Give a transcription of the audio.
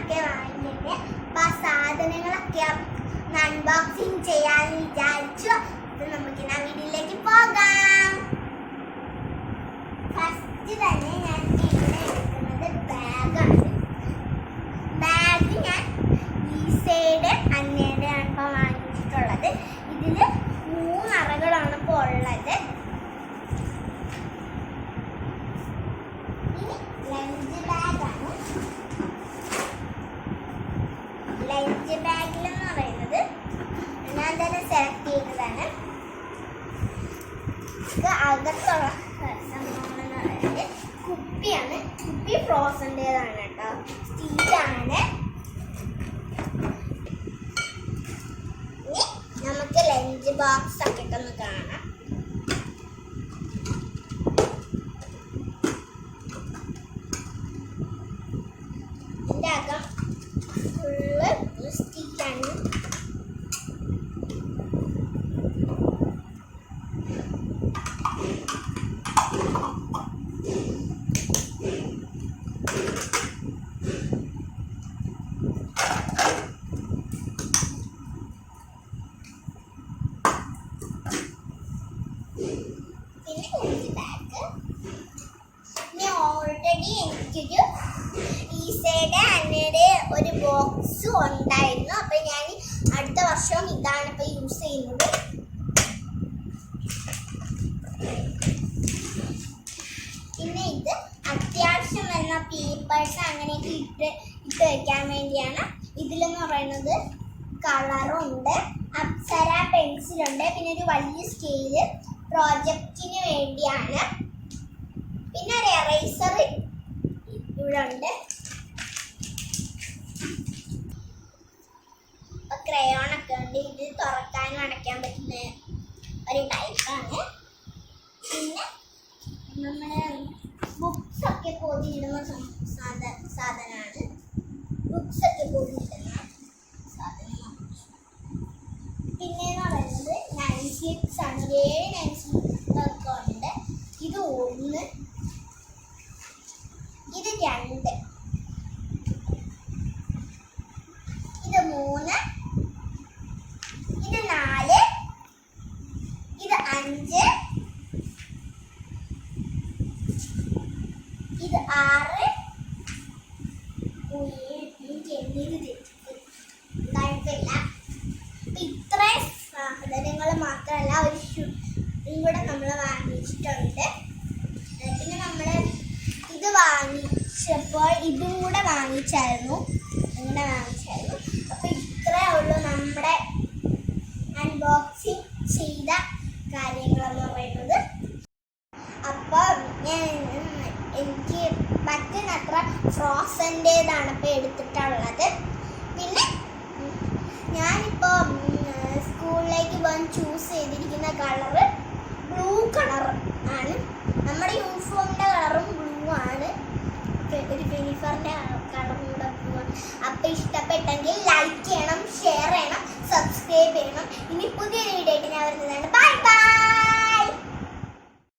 സാധനങ്ങളൊക്കെ വാങ്ങിയിട്ട് അപ്പൊ ആ സാധനങ്ങളൊക്കെ അൺബോക്സിങ് ചെയ്യാൻ വിചാരിച്ചു. നമുക്ക് ആ വീഡിയോയിലേക്ക് പോകാം. ഫസ്റ്റ് തന്നെ ഞാൻ ഇവിടെ എടുക്കുന്നത് ബാഗാണ്. ബാഗ് ഞാൻ ഈസയുടെ അന്നയുടെ ആണ് ഇപ്പോൾ വാങ്ങിച്ചിട്ടുള്ളത്. ഇതിൽ 3 അറകളാണ് ഇപ്പോൾ ഉള്ളത്. ഇനി ലഞ്ച് ബാഗാണ്. ലഞ്ച് ബാഗിലെന്ന് പറയുന്നത് ഞാൻ തന്നെ സെലക്ട് ചെയ്തതാണ്. അകത്തുള്ള സംഭവം എന്ന് പറയുന്നത് കുപ്പിയാണ്. കുപ്പി ഫ്രോസൻ്റെതാണ് കേട്ടോ, സ്റ്റീലാണ്. ഇനി നമുക്ക് ലഞ്ച് ബോക്സ് ഒക്കെ ഒന്ന് കാണാം. ഇതിൻ്റെ അകം ഫുള്ള് സ്റ്റീലാണ്. ഓൾറെഡി എനിക്കൊരു ഈസയുടെ അന്നയുടെ ഒരു ബോക്സ് ഉണ്ടായിരുന്നു. അപ്പൊ ഞാൻ അടുത്ത വർഷം ഇതാണ് ഇപ്പൊ യൂസ് ചെയ്യുന്നത്. പിന്നെ ഇത് അത്യാവശ്യം വരുന്ന പേപ്പേഴ്സ് അങ്ങനെയൊക്കെ ഇട്ട് വയ്ക്കാൻ വേണ്ടിയാണ്. ഇതിലെന്ന് പറയുന്നത് കളറുണ്ട്, അപ്സര പെൻസിലുണ്ട്, പിന്നെ ഒരു വലിയ സ്കെയില് പ്രോജക്റ്റിന് വേണ്ടിയാണ്. പിന്നെ ഒരു എറേസർ ഇവിടെ ഉണ്ട്. ക്രയോൺ ഒക്കെ ഉണ്ട്. ഇത് തുറക്കാനും അടയ്ക്കാൻ പറ്റുന്ന ഒരു ടൈപ്പാണ്. പിന്നെ നമ്മുടെ ബുക്സ് ഒക്കെ പൊതിയിടുന്ന സാധനമാണ്. ബുക്സ് ഒക്കെ പൊതിയിടുന്ന സാധനം. പിന്നെന്ന് പറയുന്നത് 9 സ്ലിപ്സ് ആണ്. 7 9 സ്ലിപ്സ് ഒക്കെ ഉണ്ട്. ഇത് 1, ഇത് 2, ഇത് 3, ഇത് 4, ഇത് 5, ഇത് 6, കുഴപ്പമില്ല. ഇത്രയും സാധനങ്ങൾ മാത്രമല്ല, ഒരു ഷൂയും കൂടെ നമ്മൾ വാങ്ങിച്ചിട്ടുണ്ട്. പിന്നെ നമ്മൾ ഇത് വാങ്ങിച്ചപ്പോൾ ഇതും കൂടെ വാങ്ങിച്ചായിരുന്നു. അങ്ങനെ വാങ്ങിച്ചായിരുന്നു. അപ്പോൾ ഇത്രയേ ഉള്ളൂ നമ്മുടെ അൺബോക്സിങ് ചെയ്ത കാര്യങ്ങളെന്ന് പറയുന്നത്. അപ്പോൾ എനിക്ക് പറ്റുന്നത്ര ഫ്രോസൻ്റേതാണ് ഇപ്പോൾ എടുത്തിട്ടുള്ളത്. പിന്നെ ഞാനിപ്പോൾ സ്കൂളിലേക്ക് പോകാൻ ചൂസ് ചെയ്തിരിക്കുന്ന കളറ് ബ്ലൂ കളർ ആണ്. നമ്മുടെ യൂണിഫോമിൻ്റെ കളറും ബ്ലൂ ആണ്. ഒരു യൂണിഫോമിൻ്റെ കളറും കൂടെ ബ്ലൂ ആണ്. അപ്പോൾ ഇഷ്ടപ്പെട്ടെങ്കിൽ ലൈക്ക് ചെയ്യണം, ഷെയർ ചെയ്യണം, സബ്സ്ക്രൈബ് ചെയ്യണം. ഇനി പുതിയൊരു വീഡിയോ ആയിട്ട് ഞാൻ വരുന്നതാണ്.